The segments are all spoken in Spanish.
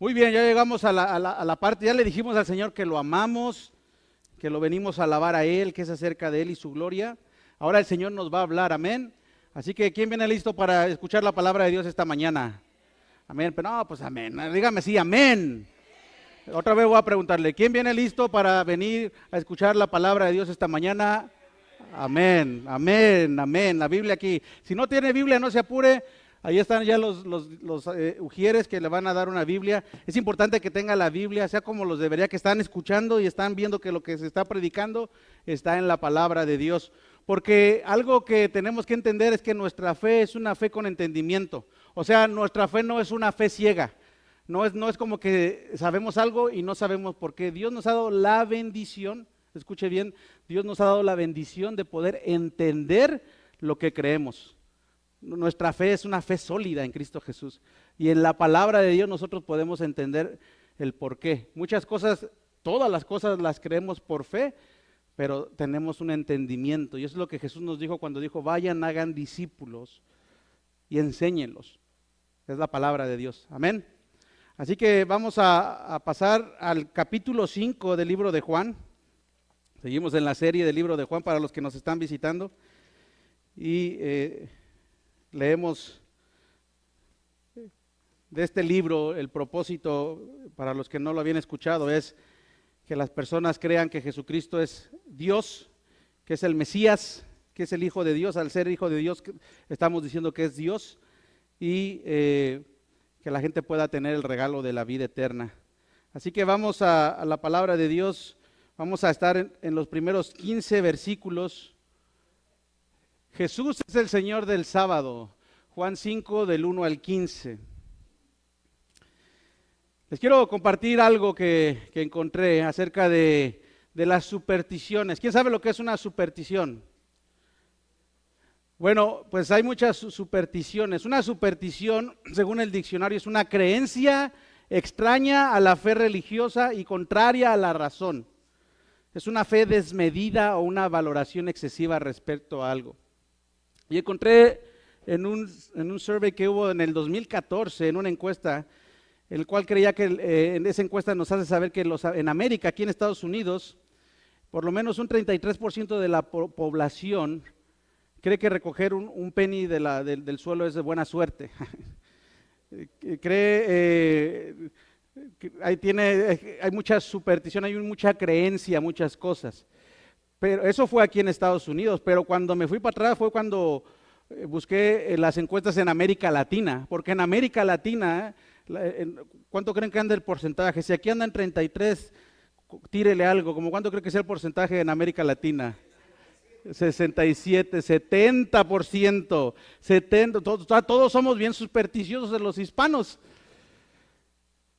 Muy bien, ya llegamos a la parte, ya le dijimos al Señor que lo amamos, que lo venimos a alabar a Él, que es acerca de Él y su gloria. Ahora el Señor nos va a hablar, amén. Así que, ¿quién viene listo para escuchar la palabra de Dios esta mañana? Amén, pero no, pues amén, dígame sí, amén. Otra vez voy a preguntarle, ¿quién viene listo para venir a escuchar la palabra de Dios esta mañana? Amén, amén, amén. La Biblia aquí. Si no tiene Biblia, no se apure. Ahí están ya los ujieres que le van a dar una Biblia. Es importante que tenga la Biblia, sea como los debería, que están escuchando y están viendo que lo que se está predicando está en la palabra de Dios. Porque algo que tenemos que entender es que nuestra fe es una fe con entendimiento. O sea, nuestra fe no es una fe ciega. No es como que sabemos algo y no sabemos por qué. Dios nos ha dado la bendición, escuche bien, Dios nos ha dado la bendición de poder entender lo que creemos. Nuestra fe es una fe sólida en Cristo Jesús. Y en la palabra de Dios nosotros podemos entender el por qué. Muchas cosas, todas las cosas las creemos por fe, pero tenemos un entendimiento. Y eso es lo que Jesús nos dijo cuando dijo, vayan, hagan discípulos y enséñenlos. Es la palabra de Dios. Amén. Así que vamos a pasar al capítulo 5 del libro de Juan. Seguimos en la serie del libro de Juan para los que nos están visitando. Y leemos de este libro. El propósito, para los que no lo habían escuchado, es que las personas crean que Jesucristo es Dios, que es el Mesías, que es el Hijo de Dios. Al ser Hijo de Dios estamos diciendo que es Dios, y que la gente pueda tener el regalo de la vida eterna. Así que vamos a la palabra de Dios. Vamos a estar en los primeros 15 versículos. Jesús es el Señor del sábado. Juan 5 del 1 al 15. Les quiero compartir algo que encontré acerca de las supersticiones. ¿Quién sabe lo que es una superstición? Bueno, pues hay muchas supersticiones. Una superstición, según el diccionario, es una creencia extraña a la fe religiosa y contraria a la razón. Es una fe desmedida o una valoración excesiva respecto a algo. Y encontré en un survey que hubo en el 2014, en una encuesta, el cual creía que en esa encuesta nos hace saber que en América, aquí en Estados Unidos, por lo menos un 33% de la población cree que recoger un penny del suelo es de buena suerte. Cree que hay mucha superstición, hay mucha creencia, muchas cosas. Pero eso fue aquí en Estados Unidos, pero cuando me fui para atrás fue cuando busqué las encuestas en América Latina, porque en América Latina, ¿cuánto creen que anda el porcentaje? Si aquí andan 33, tírele algo, ¿como cuánto cree que sea el porcentaje en América Latina? 67, 70%, todos somos bien supersticiosos de los hispanos.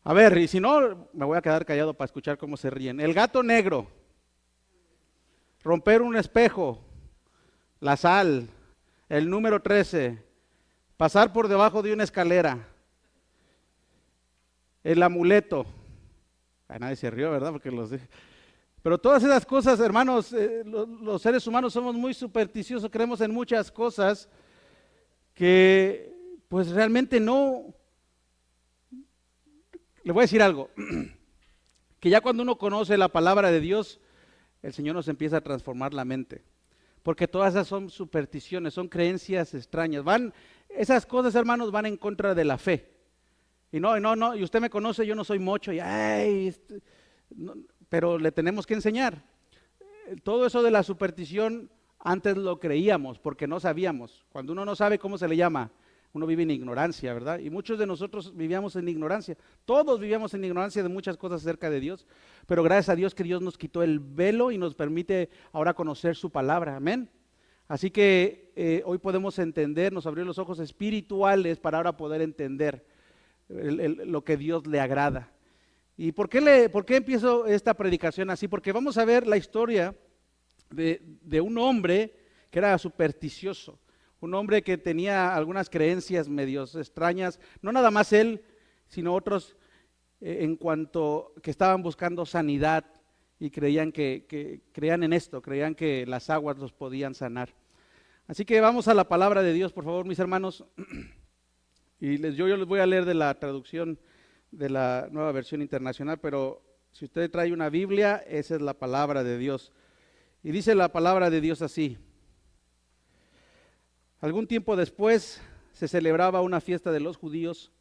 A ver, y si no, me voy a quedar callado para escuchar cómo se ríen. El gato negro, romper un espejo, la sal, el número 13, pasar por debajo de una escalera, el amuleto. Ay, nadie se rió, ¿verdad? Porque los dije. Pero todas esas cosas, hermanos, los seres humanos somos muy supersticiosos, creemos en muchas cosas que pues realmente no. Le voy a decir algo, que ya cuando uno conoce la palabra de Dios, el Señor nos empieza a transformar la mente, porque todas esas son supersticiones, son creencias extrañas, esas cosas, hermanos, van en contra de la fe. Y y usted me conoce, yo no soy mocho, pero le tenemos que enseñar. Todo eso de la superstición antes lo creíamos porque no sabíamos. Cuando uno no sabe, ¿cómo se le llama? Uno vive en ignorancia, ¿verdad? Y muchos de nosotros vivíamos en ignorancia. Todos vivíamos en ignorancia de muchas cosas acerca de Dios. Pero gracias a Dios que Dios nos quitó el velo y nos permite ahora conocer su palabra. Amén. Así que hoy podemos entender, nos abrió los ojos espirituales para ahora poder entender lo que Dios le agrada. ¿Y por qué empiezo esta predicación así? Porque vamos a ver la historia de un hombre que era supersticioso, un hombre que tenía algunas creencias medios extrañas, no nada más él, sino otros en cuanto que estaban buscando sanidad y creían en esto, creían que las aguas los podían sanar. Así que vamos a la palabra de Dios, por favor, mis hermanos, y yo les voy a leer de la traducción de la Nueva Versión Internacional, pero si usted trae una Biblia, esa es la palabra de Dios. Y dice la palabra de Dios así: algún tiempo después se celebraba una fiesta de los judíos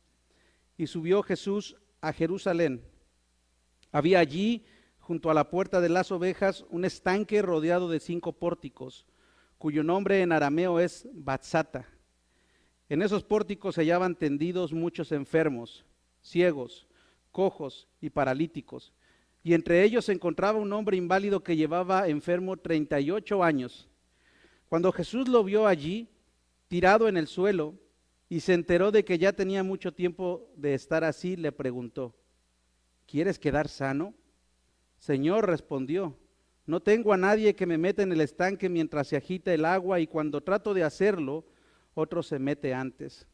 y subió Jesús a Jerusalén. Había allí, junto a la puerta de las ovejas, un estanque rodeado de 5 pórticos, cuyo nombre en arameo es Batzata. En esos pórticos se hallaban tendidos muchos enfermos, ciegos, cojos y paralíticos, y entre ellos se encontraba un hombre inválido que llevaba enfermo 38 años. Cuando Jesús lo vio allí, tirado en el suelo, y se enteró de que ya tenía mucho tiempo de estar así, le preguntó: ¿quieres quedar sano? Señor, respondió, no tengo a nadie que me meta en el estanque mientras se agita el agua, y cuando trato de hacerlo, otro se mete antes.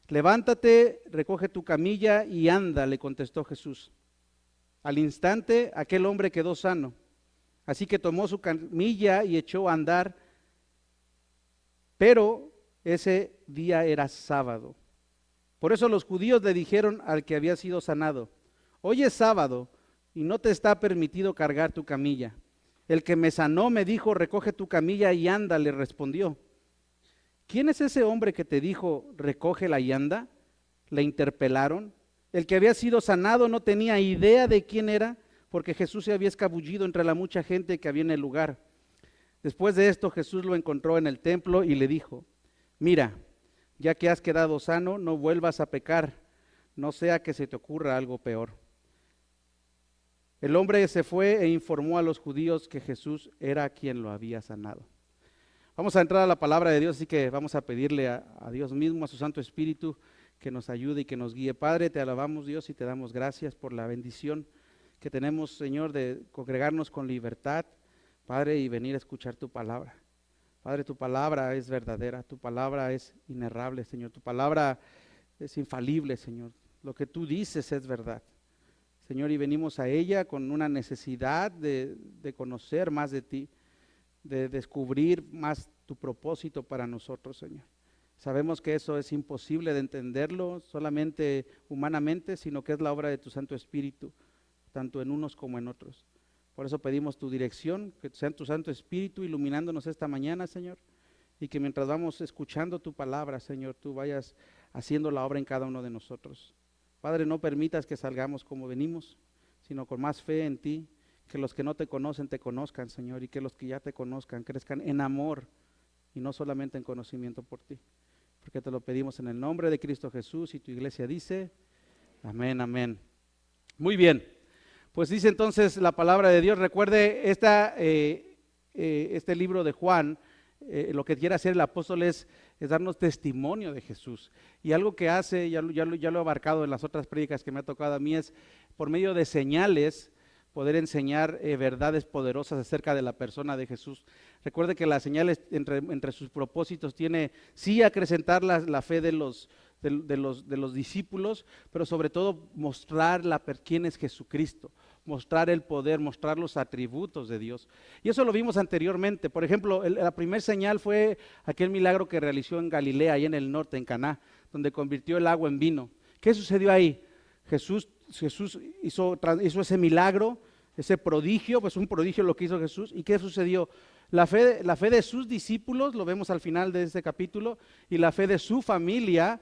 Levántate, recoge tu camilla y anda, le contestó Jesús. Al instante, aquel hombre quedó sano. Así que tomó su camilla y echó a andar, pero ese día era sábado. Por eso los judíos le dijeron al que había sido sanado: hoy es sábado y no te está permitido cargar tu camilla. El que me sanó me dijo: recoge tu camilla y anda, le respondió. ¿Quién es ese hombre que te dijo: recógela y anda? Le interpelaron. El que había sido sanado no tenía idea de quién era, porque Jesús se había escabullido entre la mucha gente que había en el lugar. Después de esto, Jesús lo encontró en el templo y le dijo: mira, ya que has quedado sano, no vuelvas a pecar, no sea que se te ocurra algo peor. El hombre se fue e informó a los judíos que Jesús era quien lo había sanado. Vamos a entrar a la palabra de Dios, así que vamos a pedirle a Dios mismo, a su Santo Espíritu, que nos ayude y que nos guíe. Padre, te alabamos, Dios, y te damos gracias por la bendición que tenemos, Señor, de congregarnos con libertad, Padre, y venir a escuchar tu palabra. Padre, tu palabra es verdadera, tu palabra es inerrable, Señor, tu palabra es infalible, Señor. Lo que tú dices es verdad, Señor, y venimos a ella con una necesidad de conocer más de ti, de descubrir más tu propósito para nosotros, Señor. Sabemos que eso es imposible de entenderlo solamente humanamente, sino que es la obra de tu Santo Espíritu, tanto en unos como en otros. Por eso pedimos tu dirección, que sea tu Santo Espíritu iluminándonos esta mañana, Señor, y que mientras vamos escuchando tu palabra, Señor, tú vayas haciendo la obra en cada uno de nosotros. Padre, no permitas que salgamos como venimos, sino con más fe en ti, que los que no te conocen te conozcan, Señor, y que los que ya te conozcan crezcan en amor y no solamente en conocimiento por ti. Porque te lo pedimos en el nombre de Cristo Jesús, y tu iglesia dice, amén, amén. Muy bien, pues dice entonces la palabra de Dios. Recuerde este libro de Juan, lo que quiere hacer el apóstol es darnos testimonio de Jesús. Y algo que hace, ya lo he abarcado en las otras prédicas que me ha tocado a mí, es por medio de señales poder enseñar verdades poderosas acerca de la persona de Jesús. Recuerde que las señales entre sus propósitos tiene sí acrecentar la fe de los discípulos, pero sobre todo mostrar quién es Jesucristo, mostrar el poder, mostrar los atributos de Dios. Y eso lo vimos anteriormente. Por ejemplo, la primera señal fue aquel milagro que realizó en Galilea, ahí en el norte, en Caná, donde convirtió el agua en vino. ¿Qué sucedió ahí? Jesús hizo ese milagro, ese prodigio, pues un prodigio lo que hizo Jesús. ¿Y qué sucedió? La fe de sus discípulos, lo vemos al final de este capítulo, y la fe de su familia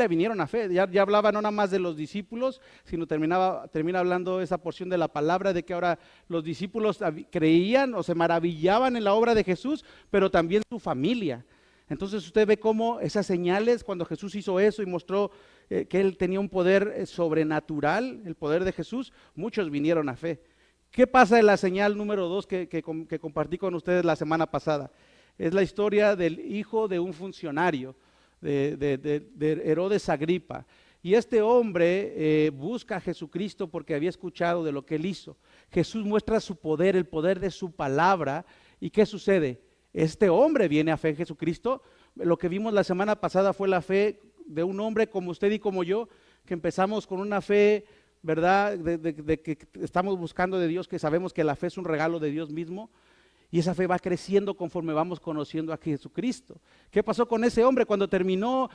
vinieron a fe. Ya hablaba no nada más de los discípulos, sino termina hablando esa porción de la palabra de que ahora los discípulos creían o se maravillaban en la obra de Jesús, pero también su familia. Entonces usted ve cómo esas señales, cuando Jesús hizo eso y mostró que él tenía un poder sobrenatural, el poder de Jesús, muchos vinieron a fe. ¿Qué pasa en la señal número 2 que compartí con ustedes la semana pasada? Es la historia del hijo de un funcionario, de Herodes Agripa. Y este hombre busca a Jesucristo porque había escuchado de lo que él hizo. Jesús muestra su poder, el poder de su palabra. ¿Y qué sucede? Este hombre viene a fe en Jesucristo. Lo que vimos la semana pasada fue la fe de un hombre como usted y como yo, que empezamos con una fe, ¿verdad? De que estamos buscando de Dios, que sabemos que la fe es un regalo de Dios mismo. Y esa fe va creciendo conforme vamos conociendo a Jesucristo. ¿Qué pasó con ese hombre? Cuando terminamos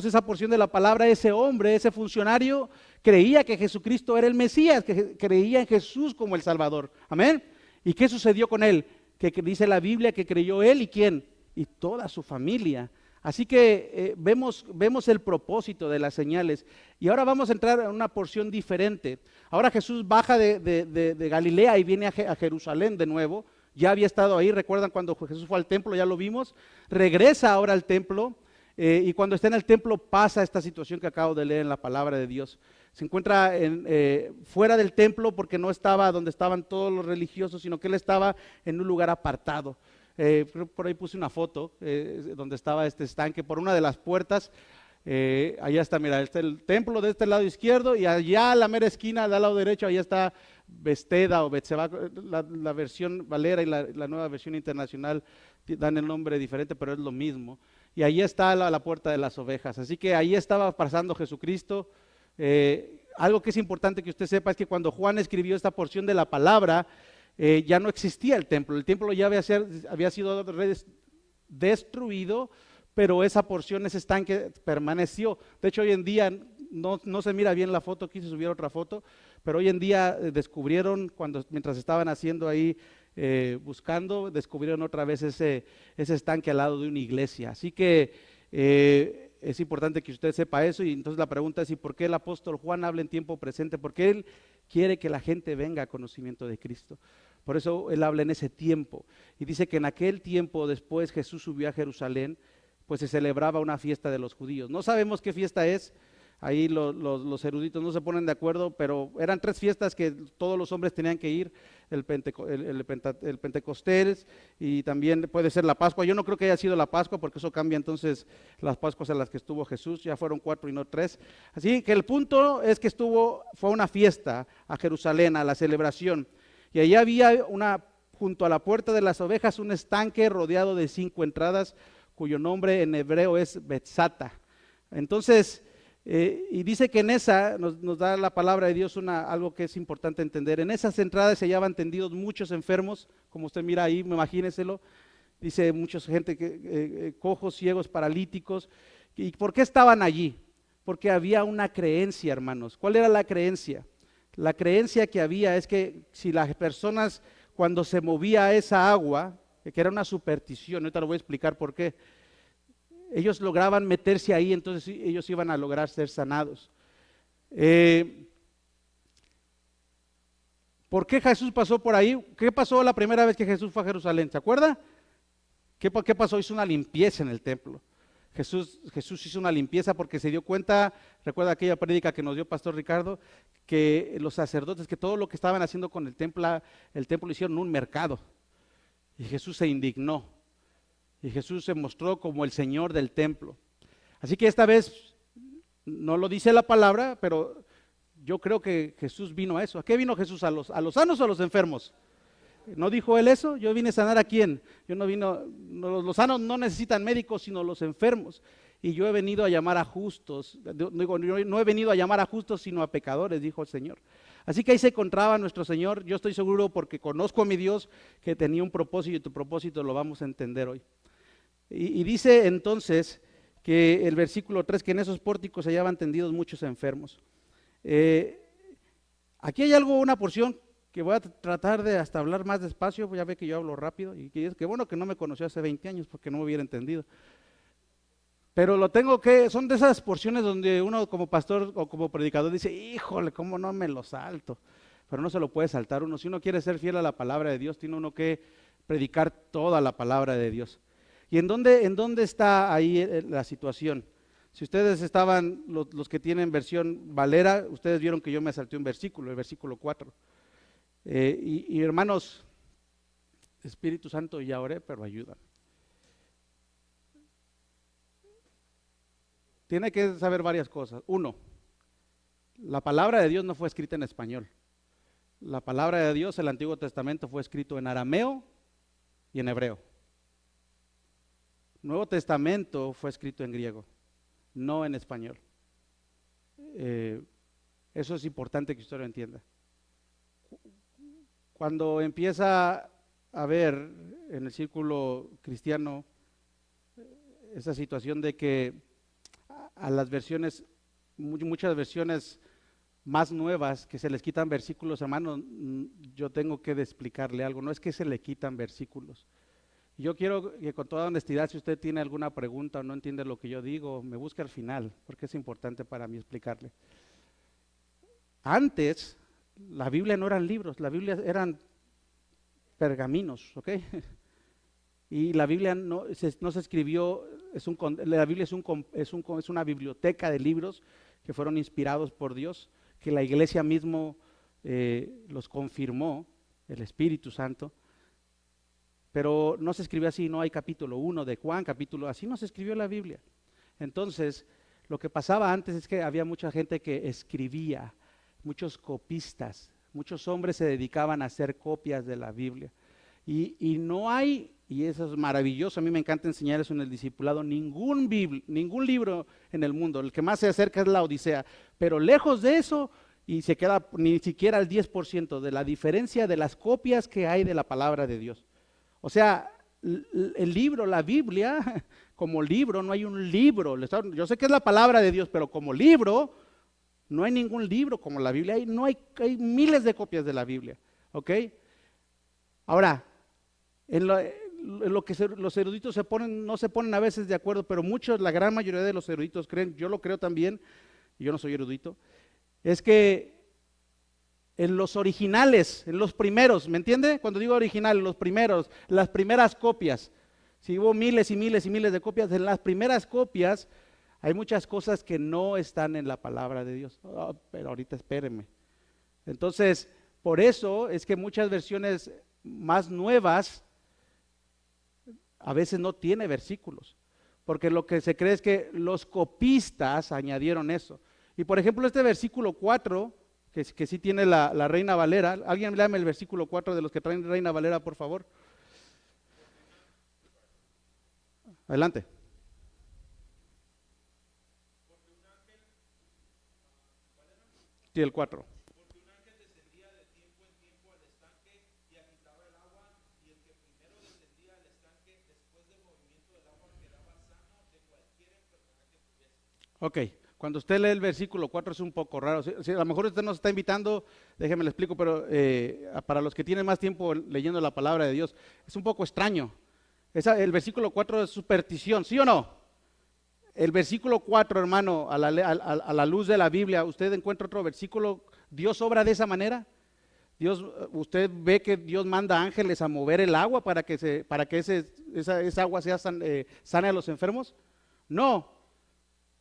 esa porción de la palabra, ese hombre, ese funcionario, creía que Jesucristo era el Mesías, que creía en Jesús como el Salvador. Amén. ¿Y qué sucedió con él? Que dice la Biblia que creyó él y quién, y toda su familia. Así que vemos el propósito de las señales. Y ahora vamos a entrar en una porción diferente. Ahora Jesús baja de Galilea y viene a Jerusalén de nuevo. Ya había estado ahí, recuerdan cuando Jesús fue al templo, ya lo vimos. Regresa ahora al templo y cuando está en el templo pasa esta situación que acabo de leer en la palabra de Dios. Se encuentra fuera del templo porque no estaba donde estaban todos los religiosos, sino que él estaba en un lugar apartado. Por ahí puse una foto donde estaba este estanque, por una de las puertas. Allá está, mira, está el templo de este lado izquierdo y allá a la mera esquina, del lado derecho, allá está Bethesda o Betseba, la versión Valera y la nueva versión internacional dan el nombre diferente, pero es lo mismo. Y ahí está la puerta de las ovejas. Así que ahí estaba pasando Jesucristo. Algo que es importante que usted sepa es que cuando Juan escribió esta porción de la palabra, ya no existía el templo ya había sido destruido, pero esa porción, ese estanque permaneció. De hecho, hoy en día no se mira bien la foto, quise subir otra foto, pero hoy en día descubrieron, mientras estaban haciendo ahí, descubrieron otra vez ese estanque al lado de una iglesia. Así que es importante que usted sepa eso. Y entonces la pregunta es, ¿y por qué el apóstol Juan habla en tiempo presente? Porque él quiere que la gente venga a conocimiento de Cristo. Por eso él habla en ese tiempo. Y dice que en aquel tiempo después Jesús subió a Jerusalén, pues se celebraba una fiesta de los judíos. No sabemos qué fiesta es. Ahí los eruditos no se ponen de acuerdo, pero eran 3 fiestas que todos los hombres tenían que ir, el Pentecostés y también puede ser la Pascua. Yo no creo que haya sido la Pascua porque eso cambia entonces las Pascuas en las que estuvo Jesús, ya fueron 4 y no 3. Así que el punto es que fue una fiesta a Jerusalén, a la celebración, y allí había junto a la puerta de las ovejas, un estanque rodeado de 5 entradas, cuyo nombre en hebreo es Betzata. Entonces, y dice que en esa, nos da la palabra de Dios algo que es importante entender. En esas entradas se hallaban tendidos muchos enfermos, como usted mira ahí, imagíneselo. Dice mucha gente, cojos, ciegos, paralíticos. ¿Y por qué estaban allí? Porque había una creencia, hermanos. ¿Cuál era la creencia? La creencia que había es que si las personas, cuando se movía esa agua, que era una superstición, ahorita lo voy a explicar por qué, ellos lograban meterse ahí, entonces ellos iban a lograr ser sanados. ¿Por qué Jesús pasó por ahí? ¿Qué pasó la primera vez que Jesús fue a Jerusalén? ¿Se acuerda? ¿Qué pasó? Hizo una limpieza en el templo. Jesús hizo una limpieza porque se dio cuenta, recuerda aquella prédica que nos dio Pastor Ricardo, que los sacerdotes, que todo lo que estaban haciendo con el templo lo hicieron un mercado. Y Jesús se indignó. Y Jesús se mostró como el Señor del templo. Así que esta vez, no lo dice la palabra, pero yo creo que Jesús vino a eso. ¿A qué vino Jesús? ¿A los sanos o a los enfermos? ¿No dijo él eso? Yo vine a sanar a quién. Los sanos no necesitan médicos, sino los enfermos. Y yo he venido a llamar a justos. No he venido a llamar a justos, sino a pecadores, dijo el Señor. Así que ahí se encontraba nuestro Señor. Yo estoy seguro, porque conozco a mi Dios, que tenía un propósito, y tu propósito lo vamos a entender hoy. Y dice entonces que el versículo 3, que en esos pórticos se hallaban tendidos muchos enfermos. Aquí hay una porción que voy a tratar de hasta hablar más despacio, ya ve que yo hablo rápido, y que es que bueno que no me conoció hace 20 años porque no me hubiera entendido. Pero son de esas porciones donde uno como pastor o como predicador dice, híjole, ¿cómo no me lo salto? Pero no se lo puede saltar uno. Si uno quiere ser fiel a la palabra de Dios, tiene uno que predicar toda la palabra de Dios. ¿Y en dónde está ahí la situación? Si ustedes estaban, los que tienen versión Valera, ustedes vieron que yo me salté un versículo, el versículo 4. Y hermanos, Espíritu Santo, ya oré, pero ayuda. Tiene que saber varias cosas. 1, la palabra de Dios no fue escrita en español. La palabra de Dios, el Antiguo Testamento, fue escrito en arameo y en hebreo. Nuevo Testamento fue escrito en griego, no en español. Eso es importante que usted lo entienda. Cuando empieza a ver en el círculo cristiano esa situación de que a las versiones, muchas versiones más nuevas, que se les quitan versículos, hermano, yo tengo que explicarle algo, no es que se le quitan versículos. Yo quiero que con toda honestidad, si usted tiene alguna pregunta o no entiende lo que yo digo, me busque al final, porque es importante para mí explicarle. Antes, la Biblia no eran libros, la Biblia eran pergaminos, ¿ok? Y la Biblia no se escribió, la Biblia es una biblioteca de libros que fueron inspirados por Dios, que la iglesia mismo los confirmó, el Espíritu Santo, pero no se escribió así, no hay capítulo 1 de Juan, así no se escribió la Biblia. Entonces, lo que pasaba antes es que había mucha gente que escribía, muchos copistas, muchos hombres se dedicaban a hacer copias de la Biblia. Y no hay, y eso es maravilloso, a mí me encanta enseñar eso en el discipulado, ningún libro en el mundo, el que más se acerca es la Odisea, pero lejos de eso, y se queda ni siquiera el 10% de la diferencia de las copias que hay de la palabra de Dios. O sea, el libro, la Biblia, como libro, no hay un libro, yo sé que es la palabra de Dios, pero como libro, no hay ningún libro como la Biblia, hay miles de copias de la Biblia, ¿ok? Ahora, en lo que los eruditos no se ponen a veces de acuerdo, pero muchos, la gran mayoría de los eruditos creen, yo lo creo también, y yo no soy erudito, es que en los originales, en los primeros, ¿me entiende? Cuando digo original, los primeros, las primeras copias, si hubo miles y miles y miles de copias, en las primeras copias hay muchas cosas que no están en la palabra de Dios. Oh, pero ahorita espérenme. Entonces, por eso es que muchas versiones más nuevas a veces no tiene versículos, porque lo que se cree es que los copistas añadieron eso. Y por ejemplo, este versículo 4, que sí tiene la Reina Valera, alguien léame el versículo 4 de los que traen Reina Valera, por favor. Adelante. Sí, el 4. Ok, cuando usted lee el versículo 4 es un poco raro. A lo mejor usted nos está invitando, déjeme le explico, pero para los que tienen más tiempo leyendo la palabra de Dios, es un poco extraño. El versículo 4 es superstición, ¿sí o no? El versículo 4, hermano, a la luz de la Biblia, ¿usted encuentra otro versículo? ¿Dios obra de esa manera? ¿Usted ve que Dios manda ángeles a mover el agua para que esa agua sea sane a los enfermos? No.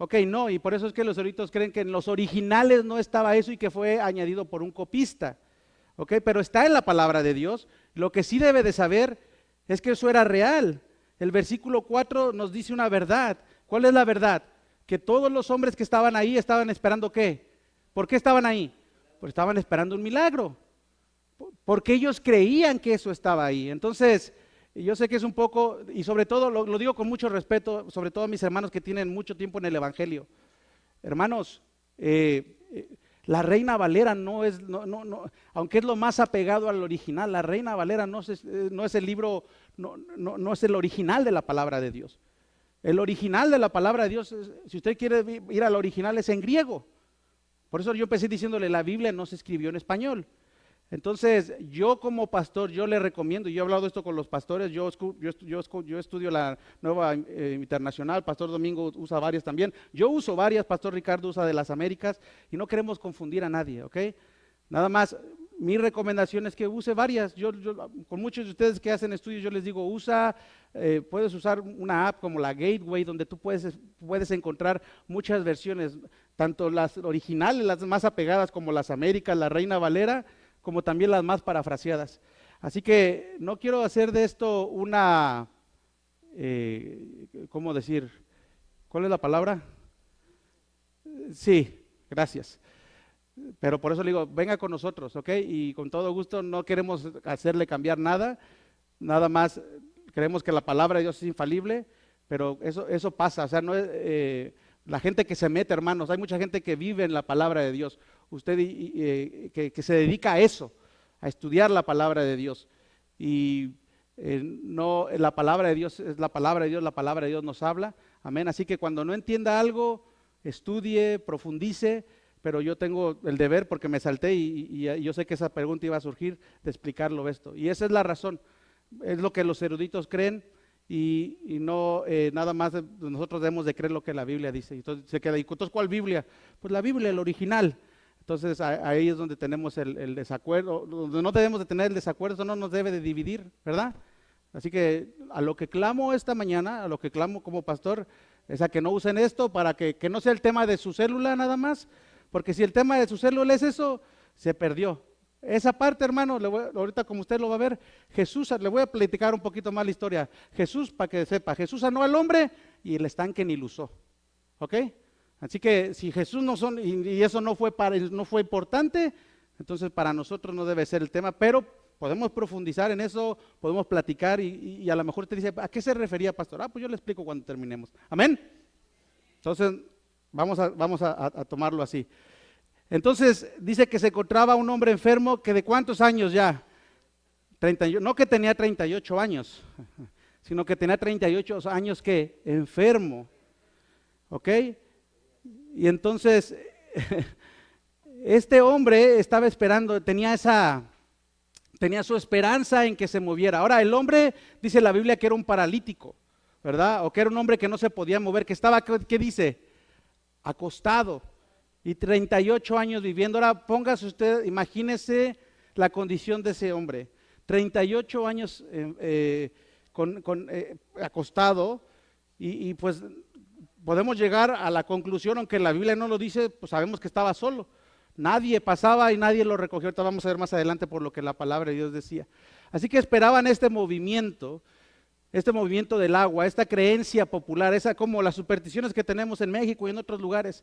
Ok, no, y por eso es que los eruditos creen que en los originales no estaba eso y que fue añadido por un copista. Ok, pero está en la palabra de Dios. Lo que sí debe de saber es que eso era real. El versículo 4 nos dice una verdad. ¿Cuál es la verdad? Que todos los hombres que estaban ahí estaban esperando ¿qué? ¿Por qué estaban ahí? Pues estaban esperando un milagro. Porque ellos creían que eso estaba ahí. Entonces, yo sé que es un poco, y sobre todo, lo digo con mucho respeto, sobre todo a mis hermanos que tienen mucho tiempo en el Evangelio. Hermanos, la Reina Valera no, aunque es lo más apegado al original, la Reina Valera no es el libro, no es el original de la palabra de Dios. El original de la palabra de Dios, si usted quiere ir al original, es en griego. Por eso yo empecé diciéndole, la Biblia no se escribió en español. Entonces, yo como pastor, yo le recomiendo, y yo he hablado esto con los pastores, yo estudio la nueva internacional, Pastor Domingo usa varias también, yo uso varias, Pastor Ricardo usa de las Américas, y no queremos confundir a nadie, ¿ok? Nada más, mi recomendación es que use varias. Yo con muchos de ustedes que hacen estudios, yo les digo, puedes usar una app como la Gateway, donde tú puedes encontrar muchas versiones, tanto las originales, las más apegadas como las Américas, la Reina Valera, como también las más parafraseadas. Así que no quiero hacer de esto ¿cómo decir? ¿Cuál es la palabra? Sí, gracias. Pero por eso le digo, venga con nosotros, ¿ok? Y con todo gusto, no queremos hacerle cambiar nada, nada más creemos que la palabra de Dios es infalible, pero eso pasa, o sea, no es, la gente que se mete, hermanos, hay mucha gente que vive en la palabra de Dios, usted que se dedica a eso, a estudiar la palabra de Dios. y no, la palabra de Dios es la palabra de Dios, la palabra de Dios nos habla, amén. Así que cuando no entienda algo, estudie, profundice, pero yo tengo el deber, porque me salté y yo sé que esa pregunta iba a surgir, de explicarlo esto. Y esa es la razón, es lo que los eruditos creen y no nada más nosotros debemos de creer lo que la Biblia dice. Entonces se queda, ¿y entonces cuál Biblia? Pues la Biblia, el original. Entonces ahí es donde tenemos el desacuerdo, donde no debemos de tener el desacuerdo, eso no nos debe de dividir, ¿verdad? Así que a lo que clamo esta mañana, a lo que clamo como pastor, es a que no usen esto para que no sea el tema de su célula nada más, porque si el tema de su célula es eso, se perdió. Esa parte, hermano, ahorita como usted lo va a ver, Jesús, le voy a platicar un poquito más la historia. Jesús, para que sepa, Jesús sanó al hombre y el estanque ni lo usó, ¿ok? Así que si Jesús no son, y eso no fue importante, entonces para nosotros no debe ser el tema, pero podemos profundizar en eso, podemos platicar y a lo mejor usted dice, ¿a qué se refería, pastor? Pues yo le explico cuando terminemos. Amén. Entonces vamos a tomarlo así. Entonces dice que se encontraba un hombre enfermo que de ¿cuántos años ya? 38, no que tenía 38 años, sino que tenía 38 años que enfermo, ¿ok? Y entonces este hombre estaba esperando, tenía su esperanza en que se moviera. Ahora el hombre, dice la Biblia, que era un paralítico, ¿verdad? O que era un hombre que no se podía mover, que estaba, ¿qué dice? Acostado. Y 38 años viviendo. Ahora póngase usted, imagínese la condición de ese hombre. 38 años acostado y pues podemos llegar a la conclusión, aunque la Biblia no lo dice, pues sabemos que estaba solo. Nadie pasaba y nadie lo recogió. Ahorita vamos a ver más adelante por lo que la palabra de Dios decía. Así que esperaban este movimiento del agua, esta creencia popular, esa como las supersticiones que tenemos en México y en otros lugares,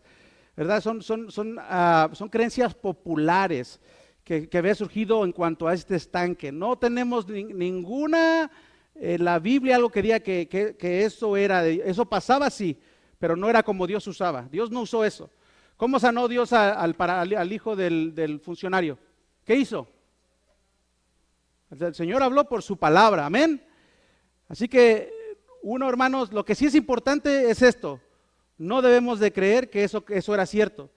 ¿verdad? Son creencias populares que había surgido en cuanto a este estanque. No tenemos ninguna, la Biblia algo que diga que eso pasaba así, pero no era como Dios usaba. Dios no usó eso. ¿Cómo sanó Dios al hijo del funcionario? ¿Qué hizo? El Señor habló por su palabra, amén. Así que, hermanos, lo que sí es importante es esto. No debemos de creer que eso era cierto.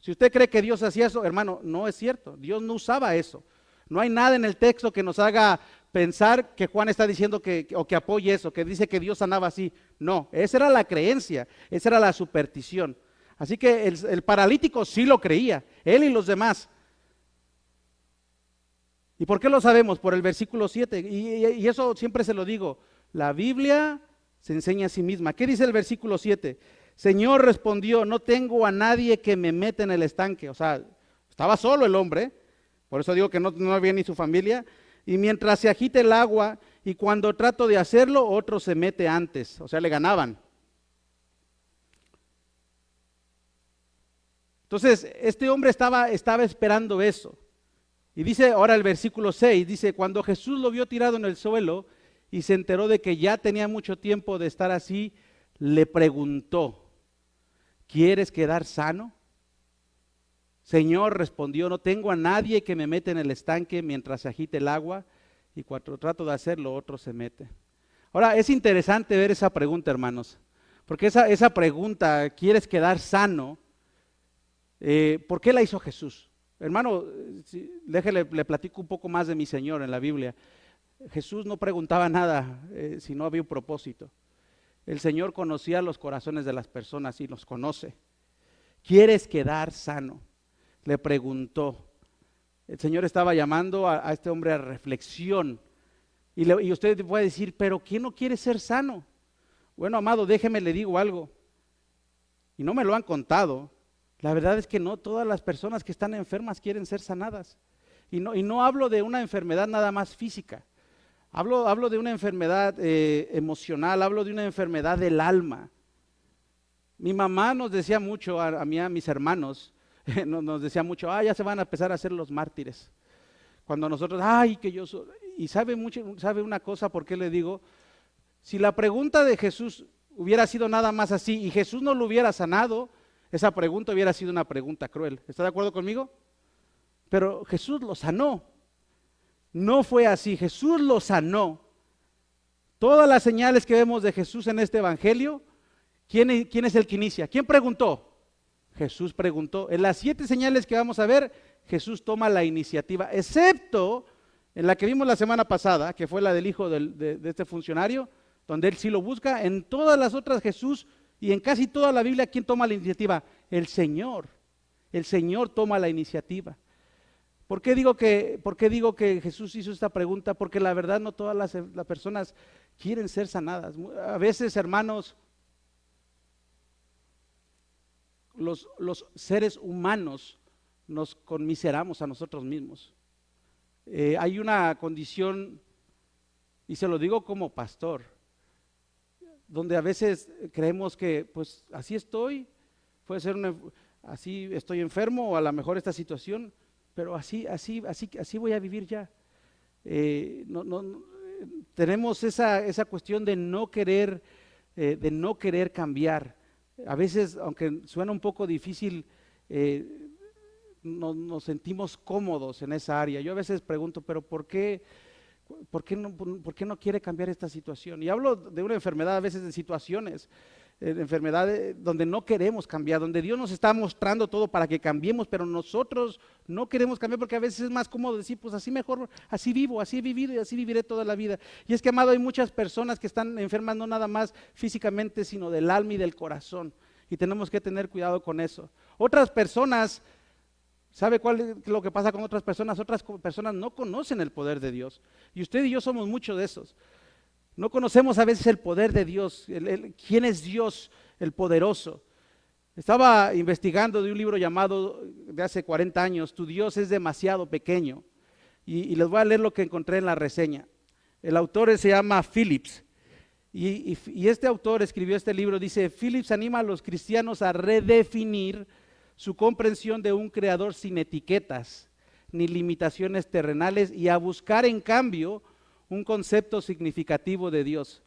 Si usted cree que Dios hacía eso, hermano, no es cierto. Dios no usaba eso. No hay nada en el texto que nos haga pensar que Juan está diciendo o que apoye eso, que dice que Dios sanaba así. No, esa era la creencia, esa era la superstición. Así que el paralítico sí lo creía, él y los demás. ¿Y por qué lo sabemos? Por el versículo 7. Y eso siempre se lo digo. La Biblia se enseña a sí misma. ¿Qué dice el versículo 7? Señor respondió, no tengo a nadie que me meta en el estanque. O sea, estaba solo el hombre. Por eso digo que no había ni su familia. Y mientras se agita el agua, y cuando trato de hacerlo, otro se mete antes. O sea, le ganaban. Entonces, este hombre estaba esperando eso. Y dice ahora el versículo 6, dice, cuando Jesús lo vio tirado en el suelo y se enteró de que ya tenía mucho tiempo de estar así, le preguntó, ¿quieres quedar sano? Señor respondió, no tengo a nadie que me meta en el estanque mientras se agite el agua, y cuando trato de hacerlo, otro se mete. Ahora, es interesante ver esa pregunta, hermanos, porque esa pregunta, ¿quieres quedar sano? ¿Por qué la hizo Jesús? Hermano, le platico un poco más de mi Señor en la Biblia. Jesús no preguntaba nada si no había un propósito. El Señor conocía los corazones de las personas y los conoce. ¿Quieres quedar sano? Le preguntó. El Señor estaba llamando a este hombre a reflexión. Y usted puede decir, pero ¿quién no quiere ser sano? Bueno, amado, déjeme le digo algo. Y no me lo han contado. La verdad es que no todas las personas que están enfermas quieren ser sanadas. Y no hablo de una enfermedad nada más física. Hablo de una enfermedad emocional, hablo de una enfermedad del alma. Mi mamá nos decía mucho, a mí, a mis hermanos, nos decía mucho, ya se van a empezar a hacer los mártires. Cuando nosotros, que yo soy. Y sabe una cosa, ¿por qué le digo? Si la pregunta de Jesús hubiera sido nada más así y Jesús no lo hubiera sanado, esa pregunta hubiera sido una pregunta cruel. ¿Está de acuerdo conmigo? Pero Jesús lo sanó. No fue así. Jesús lo sanó. Todas las señales que vemos de Jesús en este evangelio, ¿quién es el que inicia? ¿Quién preguntó? Jesús preguntó. En las 7 señales que vamos a ver, Jesús toma la iniciativa, excepto en la que vimos la semana pasada, que fue la del hijo de este funcionario, donde él sí lo busca. En todas las otras Jesús, y en casi toda la Biblia, ¿quién toma la iniciativa? El Señor. El Señor toma la iniciativa. ¿Por qué digo que Jesús hizo esta pregunta? Porque la verdad no todas las personas quieren ser sanadas. A veces, hermanos, los seres humanos nos conmiseramos a nosotros mismos. Hay una condición, y se lo digo como pastor, donde a veces creemos que pues así estoy, puede ser así estoy enfermo o a lo mejor esta situación, pero así voy a vivir ya. Tenemos esa cuestión de no querer cambiar. A veces, aunque suena un poco difícil, nos sentimos cómodos en esa área. Yo a veces pregunto, pero ¿por qué no quiere cambiar esta situación? Y hablo de una enfermedad, a veces de situaciones, enfermedades donde no queremos cambiar, donde Dios nos está mostrando todo para que cambiemos, pero nosotros no queremos cambiar porque a veces es más cómodo decir, pues así mejor, así vivo, así he vivido y así viviré toda la vida. Y es que, amado, hay muchas personas que están enfermas no nada más físicamente, sino del alma y del corazón. Y tenemos que tener cuidado con eso. Otras personas, ¿sabe cuál es lo que pasa con otras personas? Otras personas no conocen el poder de Dios. Y usted y yo somos muchos de esos. No conocemos a veces el poder de Dios, quién es Dios, el poderoso. Estaba investigando de un libro llamado, de hace 40 años, Tu Dios es demasiado pequeño. Y les voy a leer lo que encontré en la reseña. El autor se llama Phillips. Y este autor escribió este libro, dice, Phillips anima a los cristianos a redefinir su comprensión de un creador sin etiquetas ni limitaciones terrenales y a buscar en cambio un concepto significativo de Dios.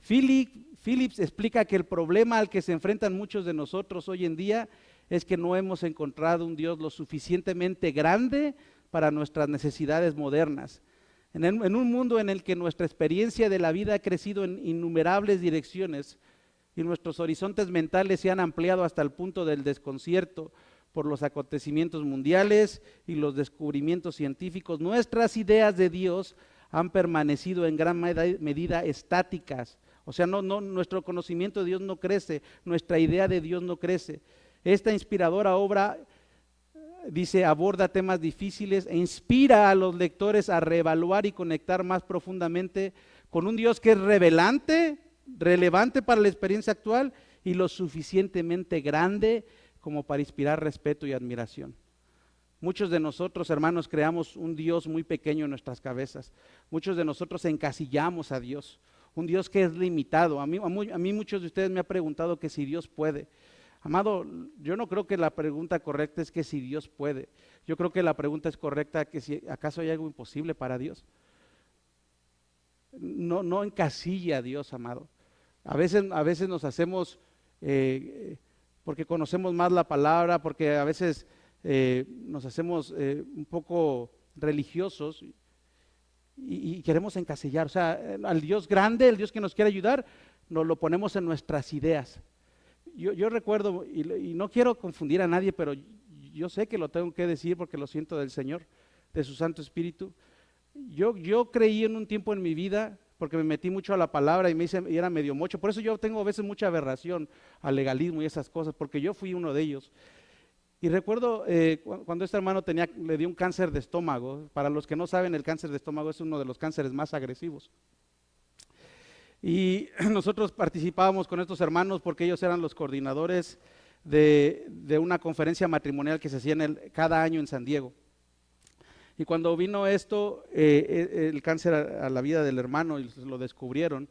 Phillips explica que el problema al que se enfrentan muchos de nosotros hoy en día es que no hemos encontrado un Dios lo suficientemente grande para nuestras necesidades modernas. En un mundo en el que nuestra experiencia de la vida ha crecido en innumerables direcciones y nuestros horizontes mentales se han ampliado hasta el punto del desconcierto por los acontecimientos mundiales y los descubrimientos científicos, nuestras ideas de Dios han permanecido en gran medida estáticas. O sea, nuestro conocimiento de Dios no crece, nuestra idea de Dios no crece. Esta inspiradora obra, dice, aborda temas difíciles e inspira a los lectores a reevaluar y conectar más profundamente con un Dios que es relevante para la experiencia actual y lo suficientemente grande como para inspirar respeto y admiración. Muchos de nosotros, hermanos, creamos un Dios muy pequeño en nuestras cabezas. Muchos de nosotros encasillamos a Dios, un Dios que es limitado. A mí muchos de ustedes me han preguntado que si Dios puede. Amado, yo no creo que la pregunta correcta es que si Dios puede. Yo creo que la pregunta es correcta que si acaso hay algo imposible para Dios. No encasilla a Dios, amado. A veces nos hacemos, porque conocemos más la palabra, porque a veces nos hacemos un poco religiosos y queremos encasillar. O sea, al Dios grande, el Dios que nos quiere ayudar, nos lo ponemos en nuestras ideas. Yo recuerdo, y no quiero confundir a nadie, pero yo sé que lo tengo que decir porque lo siento del Señor, de su Santo Espíritu. Yo creí en un tiempo en mi vida, porque me metí mucho a la palabra y era medio mocho. Por eso yo tengo a veces mucha aberración al legalismo y esas cosas, porque yo fui uno de ellos. Y recuerdo cuando este hermano le dio un cáncer de estómago. Para los que no saben, el cáncer de estómago es uno de los cánceres más agresivos. Y nosotros participábamos con estos hermanos porque ellos eran los coordinadores de una conferencia matrimonial que se hacía cada año en San Diego. Y cuando vino esto, el cáncer a la vida del hermano y lo descubrieron,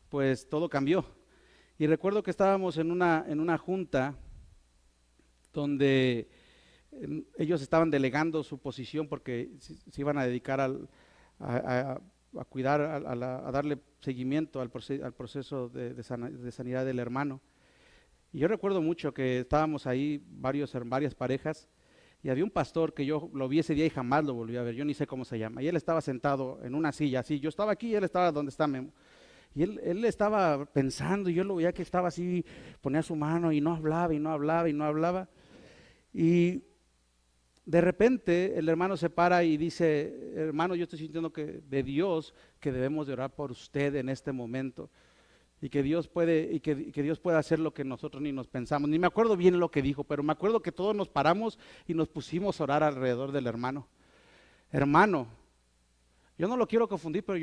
pues todo cambió. Y recuerdo que estábamos en una junta donde ellos estaban delegando su posición porque se iban a dedicar a cuidar, a darle seguimiento al proceso de sanidad del hermano. Y yo recuerdo mucho que estábamos ahí varias parejas y había un pastor que yo lo vi ese día y jamás lo volví a ver, yo ni sé cómo se llama, y él estaba sentado en una silla así, yo estaba aquí y él estaba donde está Memo. Y él estaba pensando, y yo lo veía que estaba así, ponía su mano y no hablaba, y no hablaba, y no hablaba. Y de repente el hermano se para y dice, hermano, yo estoy sintiendo que de Dios que debemos de orar por usted en este momento. Y que Dios puede, que Dios puede hacer lo que nosotros ni nos pensamos. Ni me acuerdo bien lo que dijo, pero me acuerdo que todos nos paramos y nos pusimos a orar alrededor del hermano. Hermano, yo no lo quiero confundir, pero